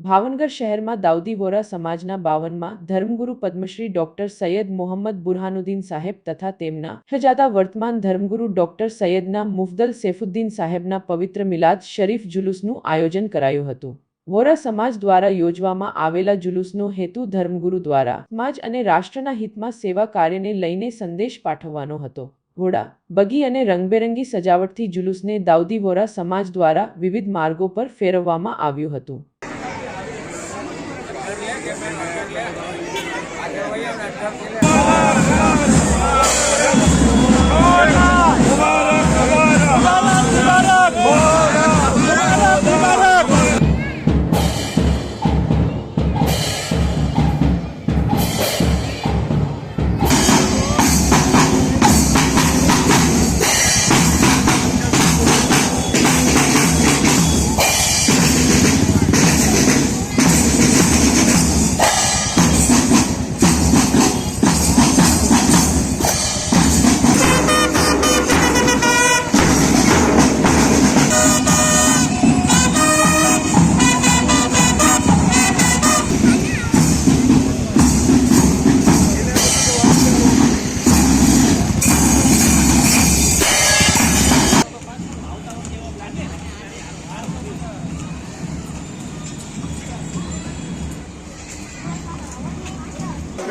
ભાવનગર શહેરમાં દાઉદી વોરા સમાજના 52માં ધર્મગુરુ પદ્મશ્રી ડોક્ટર સૈયદ મોહમ્મદ બુરહાનુદ્દીન સાહેબ તથા તેમના શહેજાદા વર્તમાન ધર્મગુરુ ડોક્ટર સૈયદના મુફદ્દલ સૈફુદ્દીન સાહેબના પવિત્ર મિલાદ શરીફ જુલુસનું આયોજન કરાયું હતું। વોરા સમાજ દ્વારા યોજવામાં આવેલા જુલુસનો હેતુ ધર્મગુરુ દ્વારા સમાજ અને રાષ્ટ્રના હિતમાં સેવા કાર્યને લઈને સંદેશ પાઠવવાનો હતો। ઘોડા, બગી અને રંગબેરંગી સજાવટથી જુલુસને દાઉદી વોરા સમાજ દ્વારા વિવિધ માર્ગો પર ફેરવવામાં આવ્યું હતું।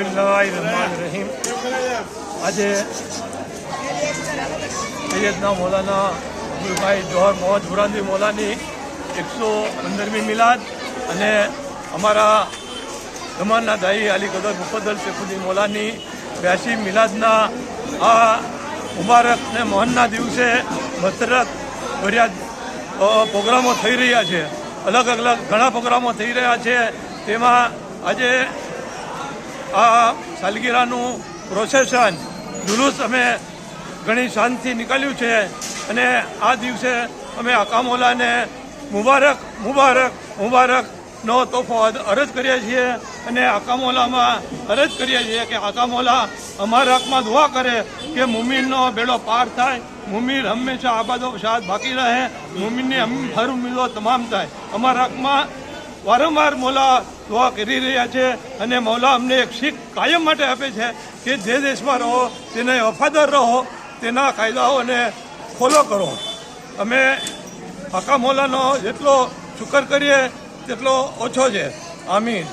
बिस्मिल्लाहिर्रहमानिर्रहीम। आज सैयदना मौलाना अब्दुल जोहर मोहम्मद बुरहानुद्दीन मौलानी 115મી મિલાદ અને અમારા જમાનના દાઈ અલી કદર મુફદ્દલ સૈફુદ્દીન મૌલાની 82 મિલાદના આ મુબારક ને મોહનના દિવસે મસરત ભર્યા પ્રોગ્રામો થઈ રહ્યા છે। અલગ અલગ ઘણા પ્રોગ્રામો થઈ રહ્યા છે। તેમાં આજે આ સાલગીરાનું પ્રોસેશન જુલુસ અમે ઘણી શાંતિથી નીકળ્યું છે અને આ દિવસે અમે આકા મૌલાને મુબારક મુબારક મુબારકનો તોહફો અરજ કરીએ છીએ અને આકા મૌલામાં અરજ કરીએ છીએ કે આકા મૌલા અમારા હકમાં દુઆ કરે કે મુમીનનો બેડો પાર થાય, મુમીન હંમેશા આબાદો શાદ બાકી રહે, મુમીનની હર ઉમ્મીદો તમામ થાય। અમારા હકમાં વારંવાર મૌલા દુઆ કરી રહ્યા છે અને મૌલા અમને એક શીખ કાયમ માટે આપે છે કે જે દેશમાં રહો તેને વફાદાર રહો, તેના કાયદાઓને ફોલો કરો। અમે આકા મૌલાનો જેટલો શુકર કરીએ તેટલો ઓછો છે। આમીન।